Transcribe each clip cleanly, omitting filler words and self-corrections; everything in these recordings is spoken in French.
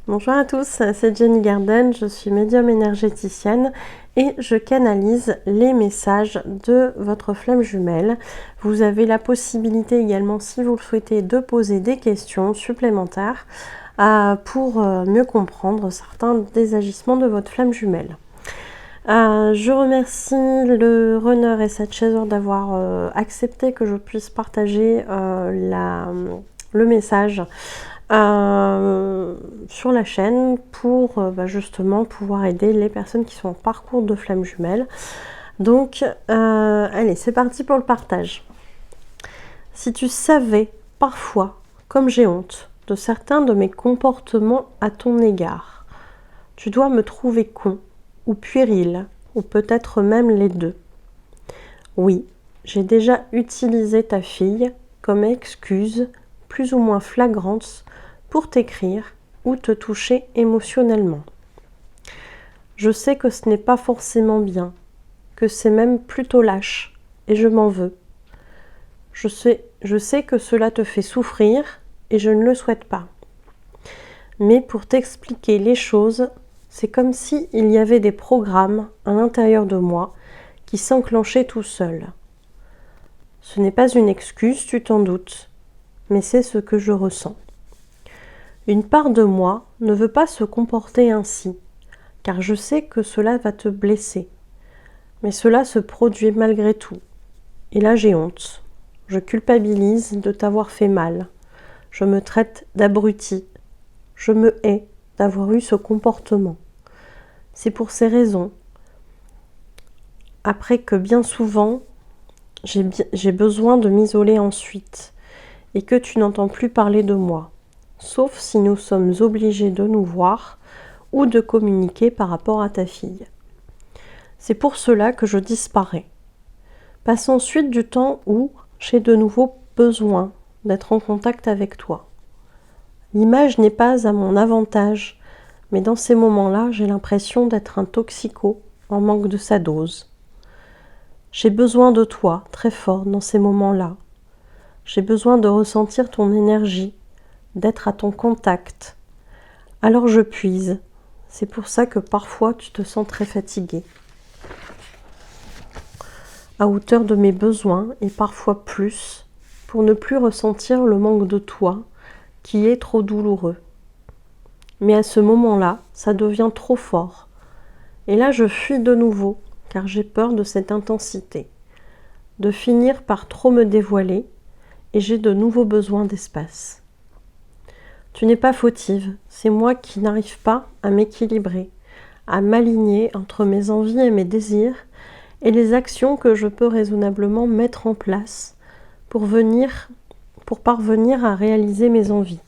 Bonjour à tous, c'est Jenny Garden, je suis médium énergéticienne et je canalise les messages de votre flamme jumelle. Vous avez la possibilité également, si vous le souhaitez, de poser des questions supplémentaires pour mieux comprendre certains des agissements de votre flamme jumelle. Je remercie le runner et cette chaiseur d'avoir accepté que je puisse partager le message sur la chaîne pour justement pouvoir aider les personnes qui sont en parcours de flamme jumelle. Donc allez, c'est parti pour le partage. Si tu savais parfois, comme j'ai honte, de certains de mes comportements à ton égard, tu dois me trouver con ou puéril, ou peut-être même les deux. Oui, j'ai déjà utilisé ta fille comme excuse plus ou moins flagrante pour t'écrire ou te toucher émotionnellement. Je sais que ce n'est pas forcément bien, que c'est même plutôt lâche, et je m'en veux. Je sais que cela te fait souffrir, et je ne le souhaite pas. Mais pour t'expliquer les choses, c'est comme si il y avait des programmes à l'intérieur de moi qui s'enclenchaient tout seuls. Ce n'est pas une excuse, tu t'en doutes, mais c'est ce que je ressens. Une part de moi ne veut pas se comporter ainsi, car je sais que cela va te blesser. Mais cela se produit malgré tout. Et là j'ai honte. Je culpabilise de t'avoir fait mal. Je me traite d'abruti. Je me hais d'avoir eu ce comportement. C'est pour ces raisons, après que bien souvent, j'ai besoin de m'isoler ensuite, et que tu n'entends plus parler de moi, sauf si nous sommes obligés de nous voir ou de communiquer par rapport à ta fille. C'est pour cela que je disparais. Passe ensuite du temps où j'ai de nouveau besoin d'être en contact avec toi. L'image n'est pas à mon avantage, mais dans ces moments-là, j'ai l'impression d'être un toxico en manque de sa dose. J'ai besoin de toi très fort dans ces moments-là. J'ai besoin de ressentir ton énergie, d'être à ton contact. Alors je puise. C'est pour ça que parfois tu te sens très fatigué. À hauteur de mes besoins et parfois plus, pour ne plus ressentir le manque de toi qui est trop douloureux. Mais à ce moment-là, ça devient trop fort. Et là, je fuis de nouveau, car j'ai peur de cette intensité, de finir par trop me dévoiler, et j'ai de nouveaux besoins d'espace. Tu n'es pas fautive, c'est moi qui n'arrive pas à m'équilibrer, à m'aligner entre mes envies et mes désirs, et les actions que je peux raisonnablement mettre en place pour parvenir à réaliser mes envies.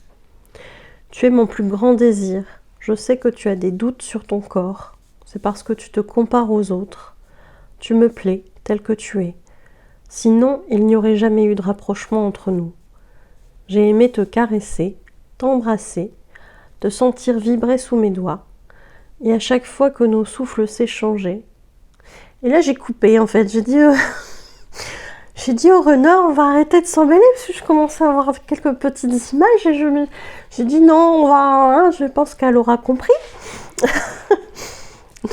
Tu es mon plus grand désir. Je sais que tu as des doutes sur ton corps. C'est parce que tu te compares aux autres. Tu me plais tel que tu es. Sinon, il n'y aurait jamais eu de rapprochement entre nous. J'ai aimé te caresser, t'embrasser, te sentir vibrer sous mes doigts. Et à chaque fois que nos souffles s'échangeaient. Et là, j'ai coupé, en fait. J'ai dit au runner, on va arrêter de s'embêler parce que je commençais à avoir quelques petites images et j'ai dit non, je pense qu'elle aura compris.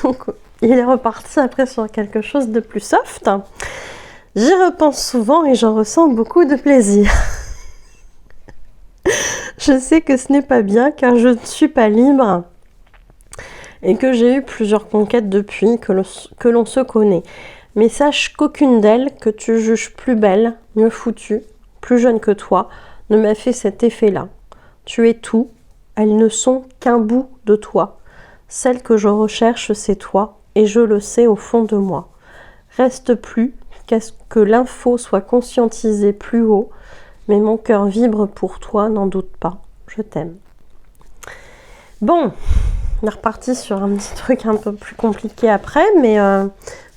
Donc il est reparti après sur quelque chose de plus soft. J'y repense souvent et j'en ressens beaucoup de plaisir. Je sais que ce n'est pas bien car je ne suis pas libre et que j'ai eu plusieurs conquêtes depuis que l'on se connaît. Mais sache qu'aucune d'elles que tu juges plus belle, mieux foutue, plus jeune que toi, ne m'a fait cet effet-là. Tu es tout, elles ne sont qu'un bout de toi. Celle que je recherche, c'est toi, et je le sais au fond de moi. Reste plus qu'à ce que l'info soit conscientisée plus haut, mais mon cœur vibre pour toi, n'en doute pas. Je t'aime. Bon, on est reparti sur un petit truc un peu plus compliqué après, mais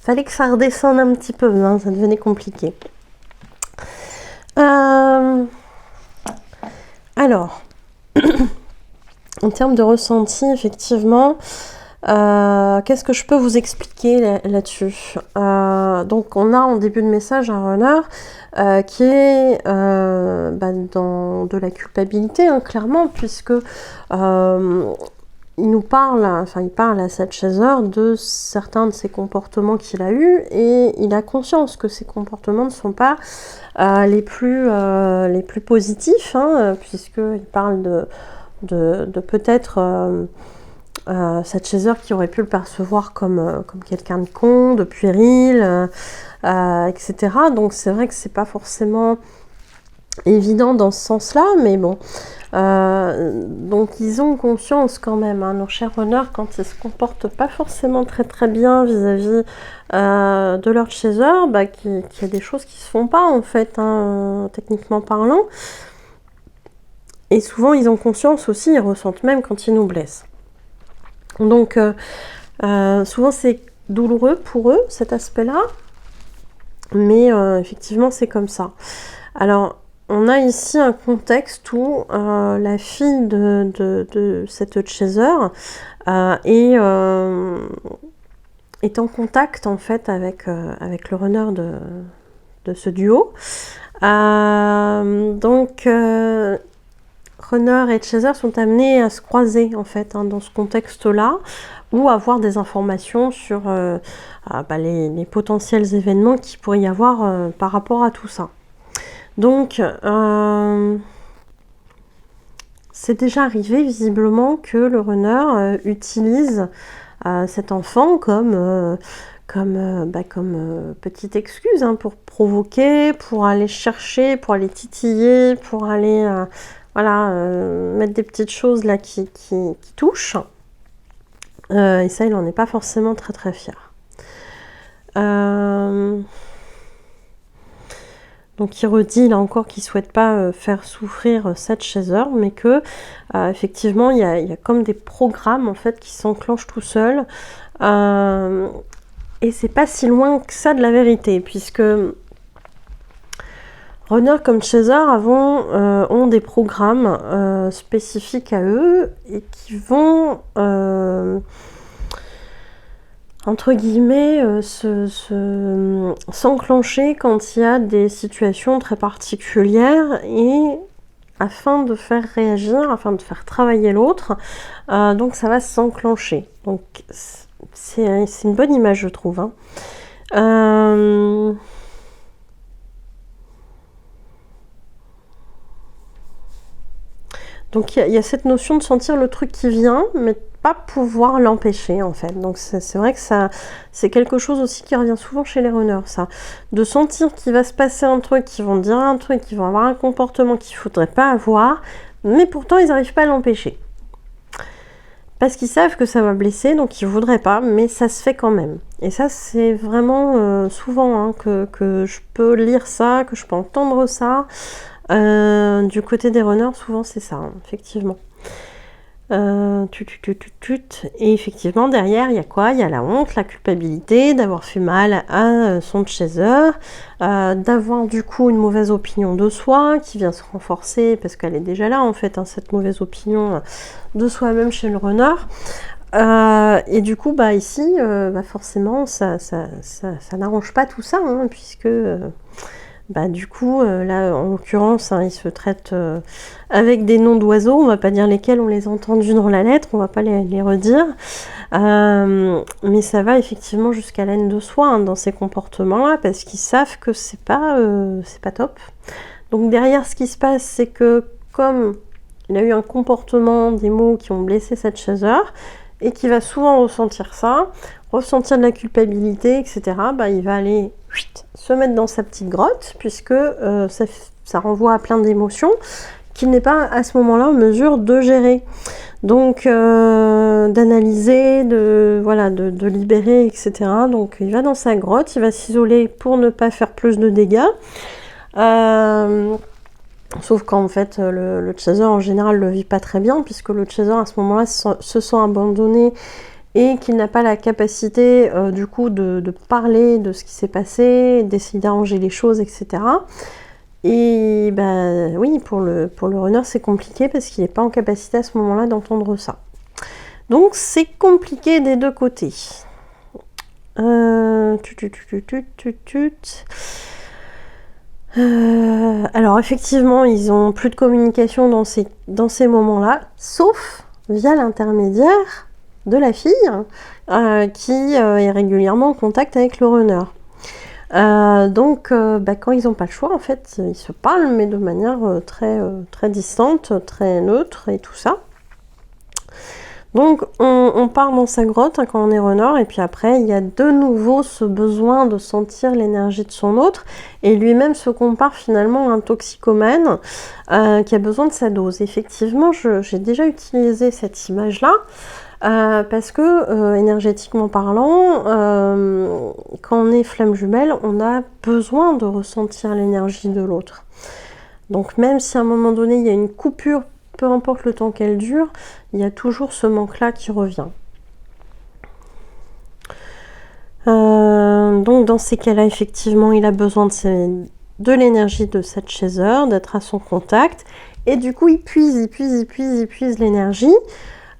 fallait que ça redescende un petit peu, hein, ça devenait compliqué. Alors, en termes de ressenti, effectivement, qu'est-ce que je peux vous expliquer là-dessus? Donc, on a en début de message un runner qui est dans de la culpabilité, hein, clairement, puisque il nous parle, enfin il parle à cette chasseur de certains de ses comportements qu'il a eus et il a conscience que ces comportements ne sont pas les plus positifs, hein, puisqu'il parle de peut-être cette chasseur qui aurait pu le percevoir comme quelqu'un de con, de puéril, etc. Donc c'est vrai que c'est pas forcément évident dans ce sens-là, mais bon. Donc ils ont conscience quand même, hein, nos chers runners, quand ils se comportent pas forcément très très bien vis-à-vis de leur chaser, qu'il y a des choses qui se font pas en fait, hein, techniquement parlant. Et souvent ils ont conscience aussi, ils ressentent même quand ils nous blessent. Donc souvent c'est douloureux pour eux cet aspect-là, mais effectivement c'est comme ça. Alors on a ici un contexte où la fille de cette chaser est en contact en fait avec le runner de ce duo. Donc runner et chaser sont amenés à se croiser en fait, hein, dans ce contexte-là, ou avoir des informations sur les potentiels événements qu'il pourrait y avoir par rapport à tout ça. Donc, c'est déjà arrivé visiblement que le runner utilise cet enfant comme petite excuse, hein, pour provoquer, pour aller chercher, pour aller titiller, pour aller mettre des petites choses là qui touchent. Et ça, il n'en est pas forcément très très fier. Donc il redit là encore qu'il ne souhaite pas faire souffrir cette chaser, mais que effectivement il y a comme des programmes en fait qui s'enclenchent tout seuls, et c'est pas si loin que ça de la vérité, puisque runner comme chaser ont des programmes spécifiques à eux et qui vont entre guillemets, s'enclencher quand il y a des situations très particulières et afin de faire réagir, afin de faire travailler l'autre, donc ça va s'enclencher. Donc c'est une bonne image, je trouve, hein. Donc il y a cette notion de sentir le truc qui vient, mais pas pouvoir l'empêcher en fait. Donc c'est vrai que ça, c'est quelque chose aussi qui revient souvent chez les runners, ça. De sentir qu'il va se passer un truc, qu'ils vont dire un truc, qu'ils vont avoir un comportement qu'il ne faudrait pas avoir, mais pourtant ils n'arrivent pas à l'empêcher. Parce qu'ils savent que ça va blesser, donc ils ne voudraient pas, mais ça se fait quand même. Et ça, c'est vraiment souvent, hein, que je peux lire ça, que je peux entendre ça. Du côté des runners, souvent c'est ça, hein, effectivement. Et effectivement, derrière, il y a quoi? Il y a la honte, la culpabilité d'avoir fait mal à son chaser, d'avoir du coup une mauvaise opinion de soi qui vient se renforcer parce qu'elle est déjà là en fait, hein, cette mauvaise opinion de soi-même chez le runner. Et du coup, ici, forcément, ça n'arrange pas tout ça, hein, puisque du coup, là, en l'occurrence, hein, ils se traitent avec des noms d'oiseaux. On va pas dire lesquels, on les a entendus dans la lettre, on va pas les redire. Mais ça va effectivement jusqu'à la haine de soi, hein, dans ces comportements-là, parce qu'ils savent que c'est pas top. Donc derrière, ce qui se passe, c'est que comme il a eu un comportement, des mots qui ont blessé cette chaser, et qui va souvent ressentir ça, ressentir de la culpabilité, etc., il va aller se mettre dans sa petite grotte, puisque ça renvoie à plein d'émotions qu'il n'est pas à ce moment-là en mesure de gérer. Donc d'analyser, de libérer, etc. Donc il va dans sa grotte, il va s'isoler pour ne pas faire plus de dégâts. Sauf qu'en fait, le chaser en général le vit pas très bien, puisque le chaser à ce moment-là se sent abandonné et qu'il n'a pas la capacité du coup de parler de ce qui s'est passé, d'essayer d'arranger les choses, etc. Et oui, pour le runner, c'est compliqué parce qu'il n'est pas en capacité à ce moment-là d'entendre ça. Donc c'est compliqué des deux côtés. Alors effectivement, ils ont plus de communication dans ces moments-là, sauf via l'intermédiaire de la fille qui est régulièrement en contact avec le runner. Donc quand ils n'ont pas le choix, en fait, ils se parlent, mais de manière très distante, très neutre et tout ça. Donc on part dans sa grotte quand on est runner, et puis après il y a de nouveau ce besoin de sentir l'énergie de son autre, et lui-même se compare finalement à un toxicomane qui a besoin de sa dose. Effectivement, j'ai déjà utilisé cette image-là, parce que énergétiquement parlant, quand on est flamme jumelle, on a besoin de ressentir l'énergie de l'autre. Donc même si à un moment donné il y a une coupure, peu importe le temps qu'elle dure, il y a toujours ce manque-là qui revient. Donc dans ces cas-là, effectivement, il a besoin de l'énergie de cette chaser, d'être à son contact, et du coup il puise l'énergie.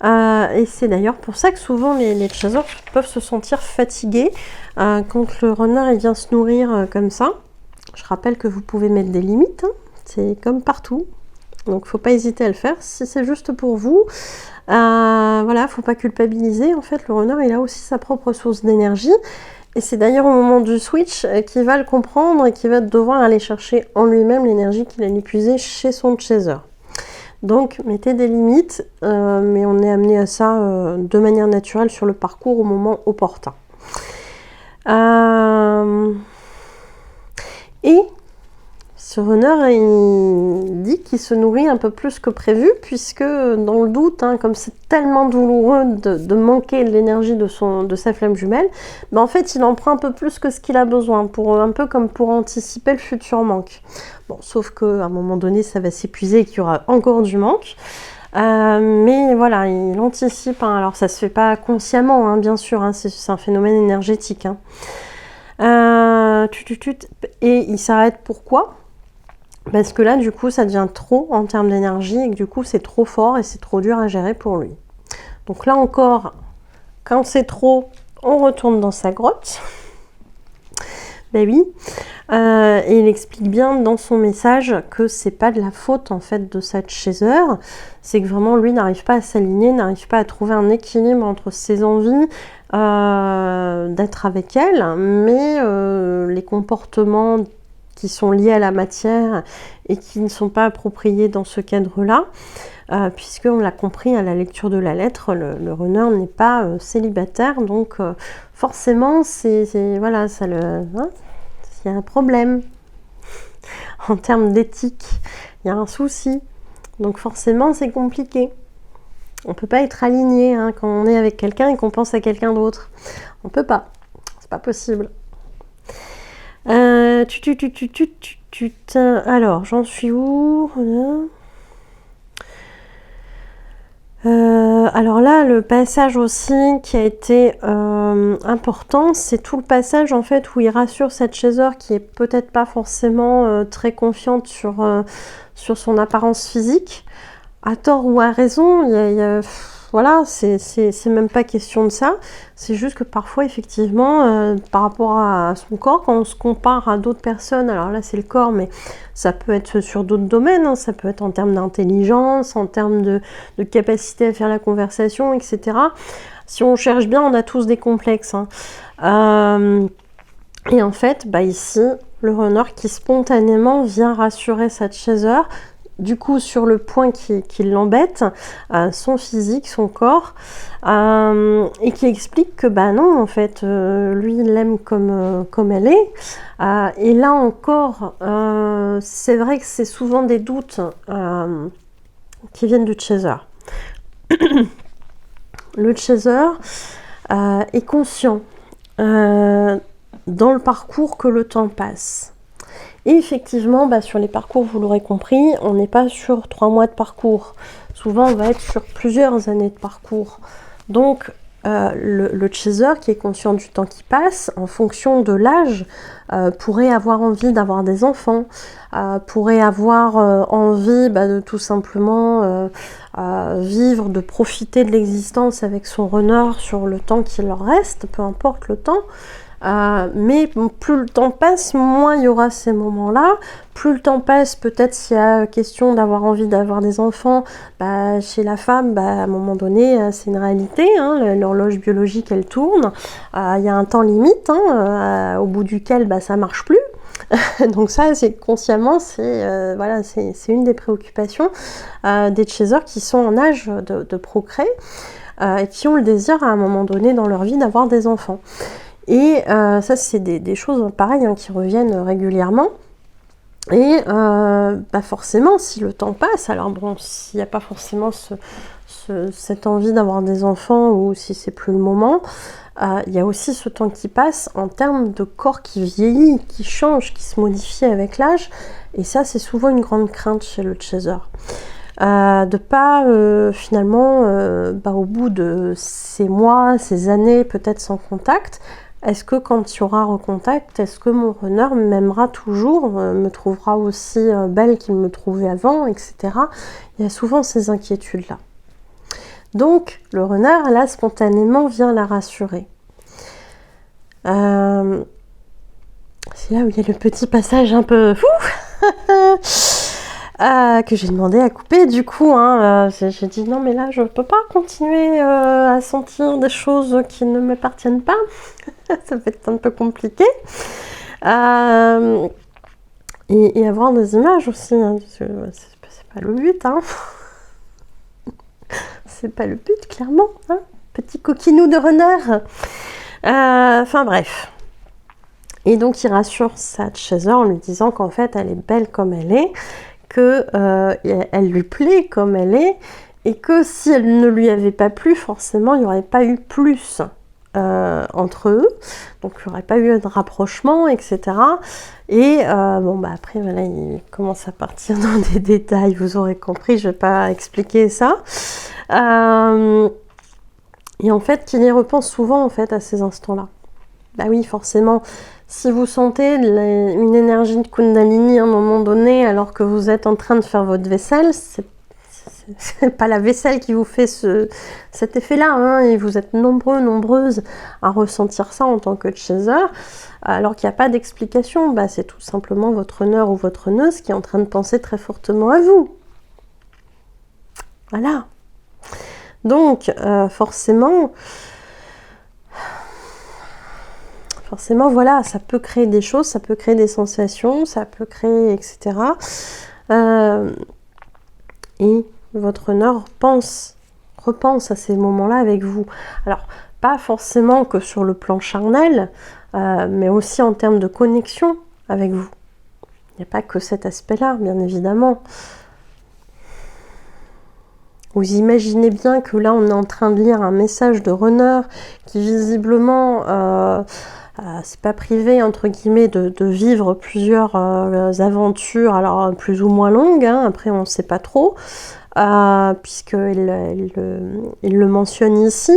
Et c'est d'ailleurs pour ça que souvent les chasers peuvent se sentir fatigués quand le runner il vient se nourrir comme ça. Je rappelle que vous pouvez mettre des limites, hein, c'est comme partout. Donc, faut pas hésiter à le faire. Si c'est juste pour vous, voilà, faut pas culpabiliser. En fait, le runner, il a aussi sa propre source d'énergie. Et c'est d'ailleurs au moment du switch qu'il va le comprendre et qu'il va devoir aller chercher en lui-même l'énergie qu'il a épuisée chez son chaser. Donc, mettez des limites, mais on est amené à ça de manière naturelle sur le parcours au moment opportun. Et ce runner, il dit qu'il se nourrit un peu plus que prévu, puisque dans le doute, hein, comme c'est tellement douloureux de manquer de l'énergie de sa flamme jumelle, en fait il en prend un peu plus que ce qu'il a besoin, un peu comme pour anticiper le futur manque. Bon, sauf qu'à un moment donné ça va s'épuiser et qu'il y aura encore du manque. Mais voilà, il anticipe, hein. Alors ça se fait pas consciemment, hein, bien sûr, hein, c'est un phénomène énergétique. Hein. Et il s'arrête pourquoi ? Parce que là, du coup, ça devient trop en termes d'énergie et que du coup, c'est trop fort et c'est trop dur à gérer pour lui. Donc là encore, quand c'est trop, on retourne dans sa grotte. Ben oui. Et il explique bien dans son message que c'est pas de la faute en fait de cette chaser, c'est que vraiment lui n'arrive pas à s'aligner, n'arrive pas à trouver un équilibre entre ses envies d'être avec elle, mais les comportements qui sont liés à la matière et qui ne sont pas appropriés dans ce cadre-là, puisqu'on l'a compris à la lecture de la lettre, le runner n'est pas célibataire, donc forcément, voilà, ça il y a un problème en termes d'éthique, il y a un souci, donc forcément, c'est compliqué. On peut pas être aligné hein, quand on est avec quelqu'un et qu'on pense à quelqu'un d'autre. On peut pas, c'est pas possible. Alors, j'en suis où? Alors là, le passage aussi qui a été important, c'est tout le passage en fait où il rassure cette chaser qui est peut-être pas forcément très confiante sur son apparence physique, à tort ou à raison. Voilà, c'est même pas question de ça. C'est juste que parfois, effectivement, par rapport à son corps, quand on se compare à d'autres personnes, alors là c'est le corps, mais ça peut être sur d'autres domaines, hein, ça peut être en termes d'intelligence, en termes de capacité à faire la conversation, etc. Si on cherche bien, on a tous des complexes. Hein. Et en fait, ici, le runner qui spontanément vient rassurer cette chaser, du coup sur le point qui l'embête, son physique, son corps, et qui explique que non, en fait, lui il l'aime comme elle est, et là encore, c'est vrai que c'est souvent des doutes qui viennent du chaser. Le chaser est conscient dans le parcours que le temps passe. Et effectivement, sur les parcours, vous l'aurez compris, on n'est pas sur 3 mois de parcours. Souvent, on va être sur plusieurs années de parcours. Donc, le chaser qui est conscient du temps qui passe, en fonction de l'âge, pourrait avoir envie d'avoir des enfants, pourrait avoir envie de tout simplement vivre, de profiter de l'existence avec son runner sur le temps qui leur reste, peu importe le temps. Mais plus le temps passe, moins il y aura ces moments-là. Plus le temps passe, peut-être s'il y a question d'avoir envie d'avoir des enfants, chez la femme, à un moment donné, c'est une réalité, hein, l'horloge biologique, elle tourne. Il y a un temps limite, hein, au bout duquel ça marche plus. Donc ça, c'est consciemment, c'est une des préoccupations des chasers qui sont en âge de procréer et qui ont le désir à un moment donné dans leur vie d'avoir des enfants. Et ça, c'est des choses pareilles qui reviennent régulièrement. Et forcément, si le temps passe, alors bon, s'il n'y a pas forcément cette envie d'avoir des enfants ou si c'est plus le moment, il y a aussi ce temps qui passe en termes de corps qui vieillit, qui change, qui se modifie avec l'âge. Et ça, c'est souvent une grande crainte chez le chaser. De pas finalement, au bout de ces mois, ces années peut-être sans contact, est-ce que quand il y aura recontact, est-ce que mon runner m'aimera toujours, me trouvera aussi belle qu'il me trouvait avant, etc. Il y a souvent ces inquiétudes-là. Donc, le runner, là, spontanément, vient la rassurer. C'est là où il y a le petit passage un peu fou que j'ai demandé à couper. Du coup, j'ai dit non, mais là, je peux pas continuer à sentir des choses qui ne m'appartiennent pas. Ça peut être un peu compliqué. Et avoir des images aussi, parce que c'est pas le but, c'est pas le but, clairement, petit coquinou de runner. Enfin bref. Et donc il rassure sa chaser en lui disant qu'en fait elle est belle comme elle est, que elle lui plaît comme elle est, et que si elle ne lui avait pas plu, forcément il n'y aurait pas eu plus entre eux, donc il n'y aurait pas eu de rapprochement, etc. Et après voilà, il commence à partir dans des détails, vous aurez compris, je ne vais pas expliquer ça. Et en fait, qu'il y repense souvent en fait à ces instants-là. Oui, forcément, si vous sentez une énergie de Kundalini à un moment donné, alors que vous êtes en train de faire votre vaisselle, c'est pas la vaisselle qui vous fait cet effet-là, et vous êtes nombreuses à ressentir ça en tant que chaser, alors qu'il n'y a pas d'explication. C'est tout simplement votre runner ou votre runneuse qui est en train de penser très fortement à vous. Voilà. Donc, forcément, voilà, ça peut créer des choses, ça peut créer des sensations, ça peut créer, etc. Et votre runner repense à ces moments-là avec vous. Alors, pas forcément que sur le plan charnel, mais aussi en termes de connexion avec vous. Il n'y a pas que cet aspect-là, bien évidemment. Vous imaginez bien que là, on est en train de lire un message de runner qui visiblement... c'est pas privé entre guillemets de vivre plusieurs aventures, alors plus ou moins longues, après on ne sait pas trop, puisqu'il le mentionne ici.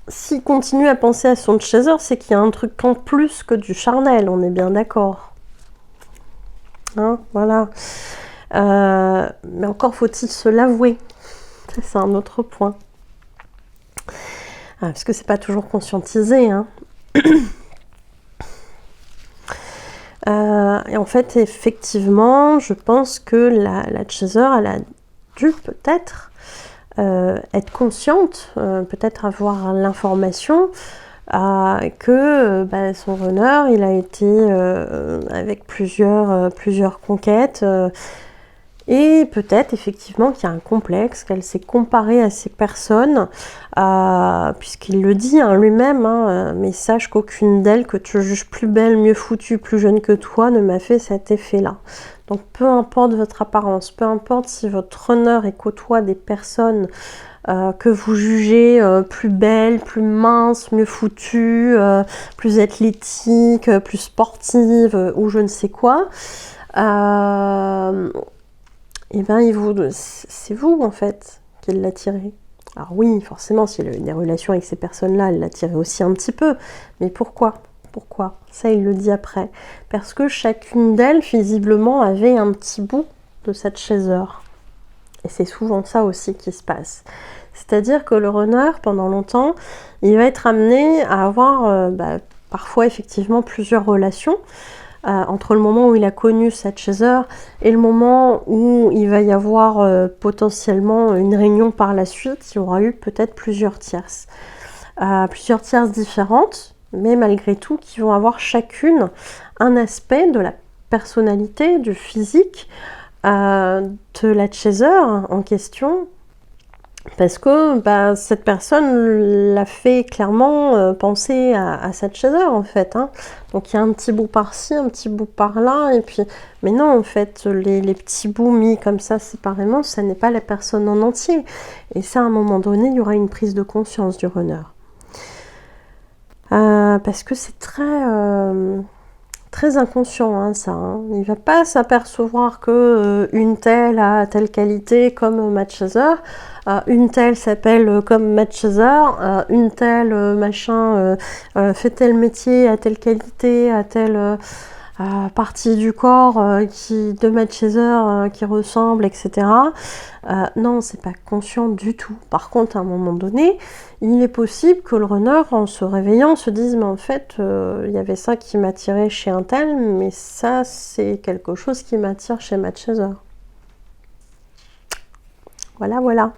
S'il continue à penser à son chaser, c'est qu'il y a un truc en plus que du charnel, on est bien d'accord. Voilà. Mais encore faut-il se l'avouer. Ça, c'est un autre point. Parce que c'est pas toujours conscientisé. Et en fait, effectivement, je pense que la chaser, elle a dû peut-être être consciente, peut-être avoir l'information que son runner, il a été avec plusieurs conquêtes. Et peut-être effectivement qu'il y a un complexe, qu'elle s'est comparée à ces personnes, puisqu'il le dit lui-même, mais sache qu'aucune d'elles que tu juges plus belle, mieux foutue, plus jeune que toi ne m'a fait cet effet-là. Donc peu importe votre apparence, peu importe si votre runner côtoie des personnes que vous jugez plus belles, plus minces, mieux foutues, plus athlétiques, plus sportives ou je ne sais quoi, c'est vous en fait qui l'attirez. Alors oui, forcément, s'il a eu des relations avec ces personnes-là, elle l'attirait aussi un petit peu. Mais pourquoi ? Ça, il le dit après. Parce que chacune d'elles, visiblement, avait un petit bout de cette chaser. Et c'est souvent ça aussi qui se passe. C'est-à-dire que le runner, pendant longtemps, il va être amené à avoir parfois effectivement plusieurs relations entre le moment où il a connu sa chaser et le moment où il va y avoir potentiellement une réunion par la suite. Il y aura eu peut-être plusieurs tierces différentes, mais malgré tout qui vont avoir chacune un aspect de la personnalité, du physique de la chaser en question, parce que cette personne l'a fait clairement penser à sa chaser en fait, hein. Donc il y a un petit bout par-ci, un petit bout par-là, et puis mais non, en fait les petits bouts mis comme ça séparément, ça n'est pas la personne en entier, et ça à un moment donné il y aura une prise de conscience du runner, parce que c'est très inconscient, hein, ça. Hein. Il ne va pas s'apercevoir que une telle a telle qualité comme ma chaser, une telle s'appelle comme ma chaser, une telle machin fait tel métier, a telle qualité, a telle partie du corps de ma chaser qui ressemble, etc. Non, c'est pas conscient du tout. Par contre, à un moment donné, il est possible que le runner, en se réveillant, se dise mais en fait, il y avait ça qui m'attirait chez un tel, mais ça, c'est quelque chose qui m'attire chez ma chaser. Voilà, voilà.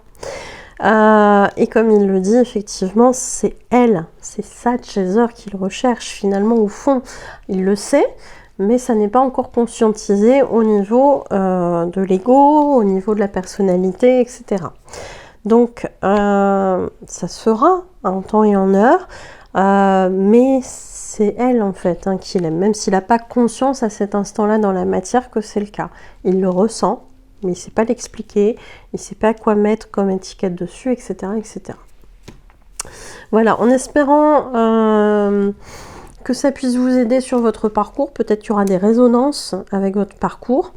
Et comme il le dit, effectivement, c'est elle, c'est sa chaser qu'il recherche. Finalement, au fond, il le sait, mais ça n'est pas encore conscientisé au niveau de l'ego, au niveau de la personnalité, etc. Donc, ça se fera en temps et en heure, mais c'est elle, en fait, hein, qui l'aime, même s'il n'a pas conscience à cet instant-là dans la matière que c'est le cas. Il le ressent, mais il ne sait pas l'expliquer, il ne sait pas quoi mettre comme étiquette dessus, etc. etc. Voilà, en espérant que ça puisse vous aider sur votre parcours, peut-être qu'il y aura des résonances avec votre parcours,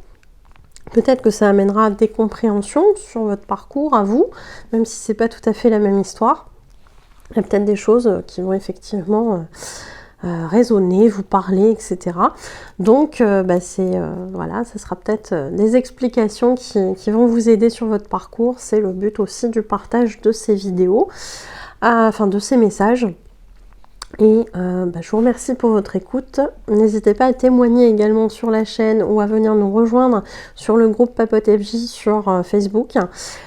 peut-être que ça amènera des compréhensions sur votre parcours à vous, même si c'est pas tout à fait la même histoire. Il y a peut-être des choses qui vont effectivement raisonner, vous parler, etc. Donc, voilà, ça sera peut-être des explications qui vont vous aider sur votre parcours. C'est le but aussi du partage de ces vidéos, enfin de ces messages. Et je vous remercie pour votre écoute. N'hésitez pas à témoigner également sur la chaîne ou à venir nous rejoindre sur le groupe Papote FJ sur Facebook.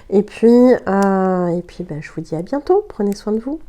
Et puis je vous dis à bientôt. Prenez soin de vous.